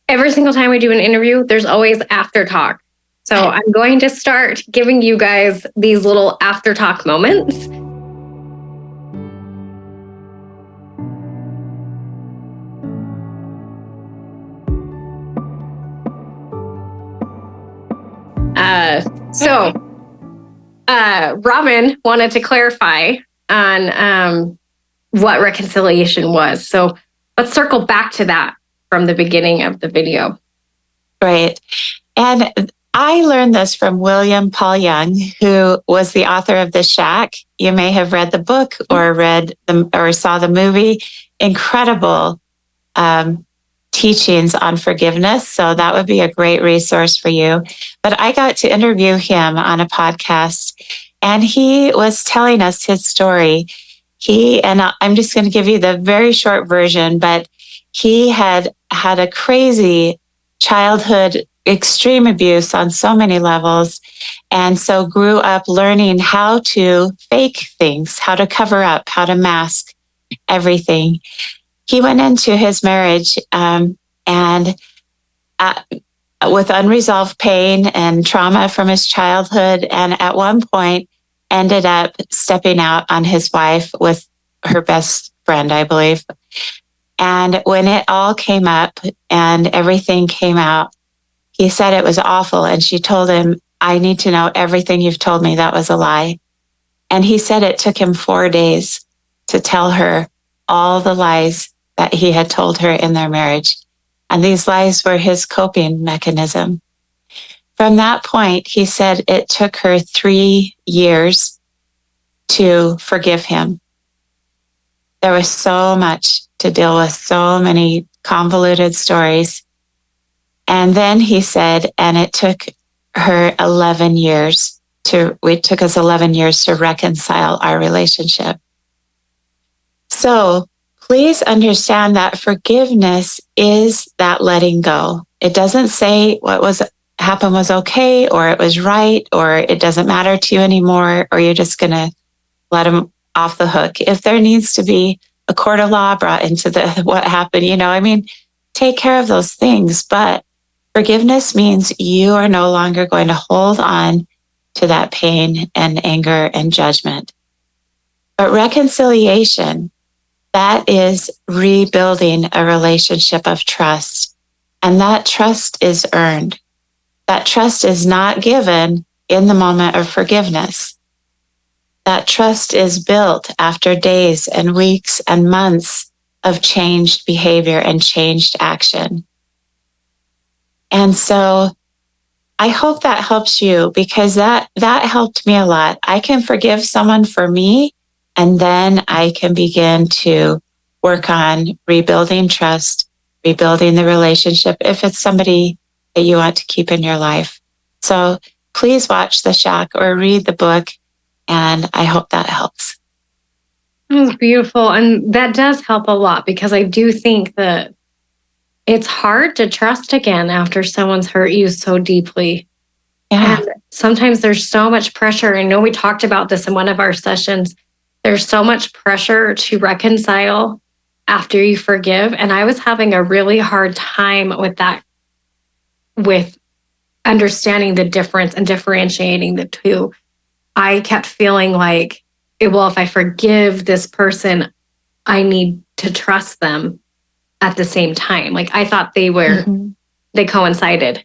every single time we do an interview, there's always after talk. So I'm going to start giving you guys these little after talk moments. Robin wanted to clarify on what reconciliation was. So let's circle back to that from the beginning of the video. Right. And I learned this from William Paul Young, who was the author of The Shack. You may have read the book or saw the movie. Incredible teachings on forgiveness. So that would be a great resource for you. But I got to interview him on a podcast, and he was telling us his story. I'm just going to give you the very short version, but he had a crazy childhood, extreme abuse on so many levels, and so grew up learning how to fake things, how to cover up, how to mask everything. He went into his marriage with unresolved pain and trauma from his childhood, and at one point ended up stepping out on his wife with her best friend, I believe. And when it all came up and everything came out, he said it was awful. And she told him, I need to know everything you've told me. That was a lie. And he said it took him 4 days to tell her all the lies that he had told her in their marriage. And these lies were his coping mechanism. From that point, he said it took her 3 years to forgive him. There was so much to deal with, so many convoluted stories. And then he said, and it took her 11 years it took us 11 years to reconcile our relationship. So please understand that forgiveness is that letting go. It doesn't say what happened was okay, or it was right, or it doesn't matter to you anymore, or you're just going to let him off the hook. If there needs to be a court of law brought into what happened, take care of those things. But forgiveness means you are no longer going to hold on to that pain and anger and judgment. But reconciliation, that is rebuilding a relationship of trust. And that trust is earned. That trust is not given in the moment of forgiveness. That trust is built after days and weeks and months of changed behavior and changed action. And so I hope that helps you, because that helped me a lot. I can forgive someone for me, and then I can begin to work on rebuilding trust, rebuilding the relationship if it's somebody that you want to keep in your life. So please watch The Shack or read the book, and I hope that helps. That was beautiful. And that does help a lot, because I do think that it's hard to trust again after someone's hurt you so deeply. Yeah. And sometimes there's so much pressure. I know we talked about this in one of our sessions. There's so much pressure to reconcile after you forgive. And I was having a really hard time with that, with understanding the difference and differentiating the two. I kept feeling like, well, if I forgive this person, I need to trust them at the same time. Like, I thought they coincided.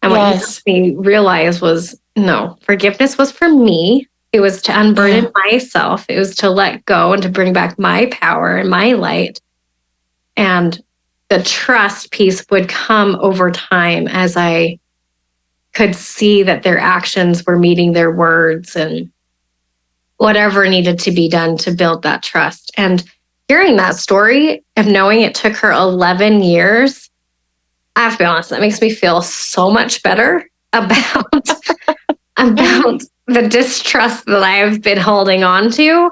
And what you made me realize was, no, forgiveness was for me. It was to unburden myself. It was to let go and to bring back my power and my light. And the trust piece would come over time as I could see that their actions were meeting their words and whatever needed to be done to build that trust. And hearing that story of knowing it took her 11 years, I have to be honest, that makes me feel so much better about the distrust that I've been holding on to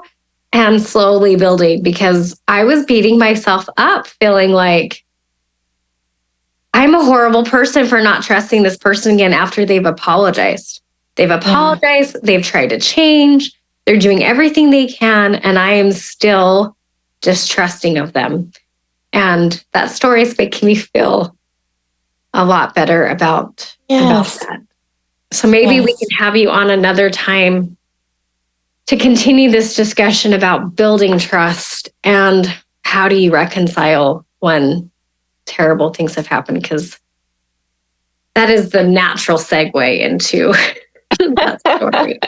and slowly building, because I was beating myself up, feeling like I'm a horrible person for not trusting this person again after they've apologized. They've apologized. They've tried to change. They're doing everything they can, and I am still distrusting of them. And that story is making me feel a lot better about Yes. that. So maybe we can have you on another time to continue this discussion about building trust and how do you reconcile when terrible things have happened, because that is the natural segue into that story.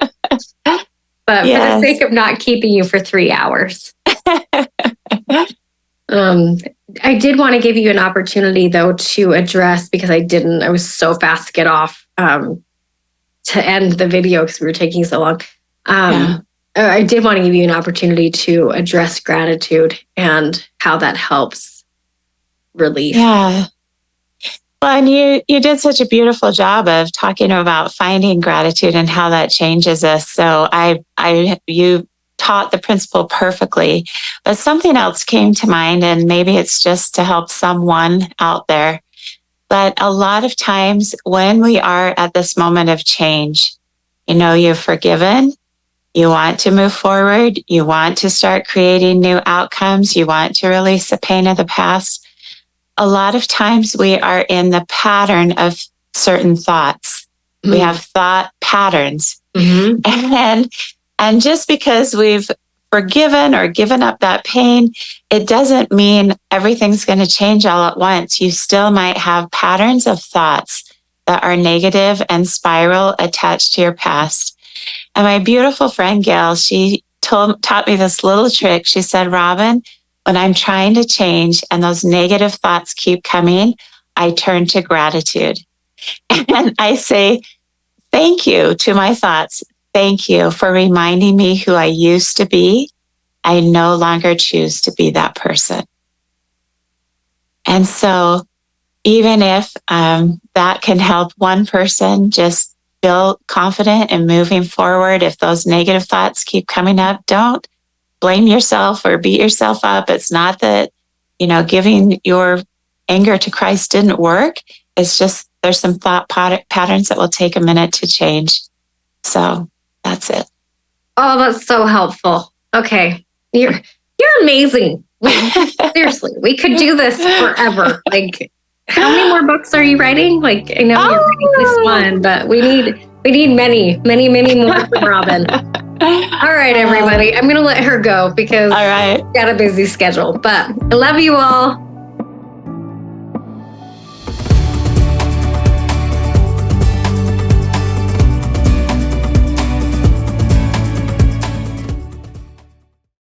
But for the sake of not keeping you for 3 hours, I did want to give you an opportunity, though, to address, because I was so fast to get off to end the video because we were taking so long. I did want to give you an opportunity to address gratitude and how that helps relief. Yeah. Well, and you did such a beautiful job of talking about finding gratitude and how that changes us. So you taught the principle perfectly, but something else came to mind, and maybe it's just to help someone out there. But a lot of times when we are at this moment of change, you've forgiven, you want to move forward, you want to start creating new outcomes, you want to release the pain of the past. A lot of times we are in the pattern of certain thoughts. Mm-hmm. We have thought patterns. Mm-hmm. And just because we've forgiven or given up that pain, it doesn't mean everything's going to change all at once. You still might have patterns of thoughts that are negative and spiral attached to your past. And my beautiful friend Gail, she taught me this little trick. She said, Robin, when I'm trying to change and those negative thoughts keep coming, I turn to gratitude. And I say, thank you to my thoughts. Thank you for reminding me who I used to be. I no longer choose to be that person. And so even if that can help one person just feel confident and moving forward, if those negative thoughts keep coming up, don't blame yourself or beat yourself up. It's not that, giving your anger to Christ didn't work. It's just there's some thought patterns that will take a minute to change. So that's it. Oh, that's so helpful. Okay. You're amazing. Seriously, we could do this forever. Like, how many more books are you writing? Like, I know you're writing this one, but we need many, many, many more from Robin. All right, everybody. I'm going to let her go because she's got a busy schedule. But I love you all.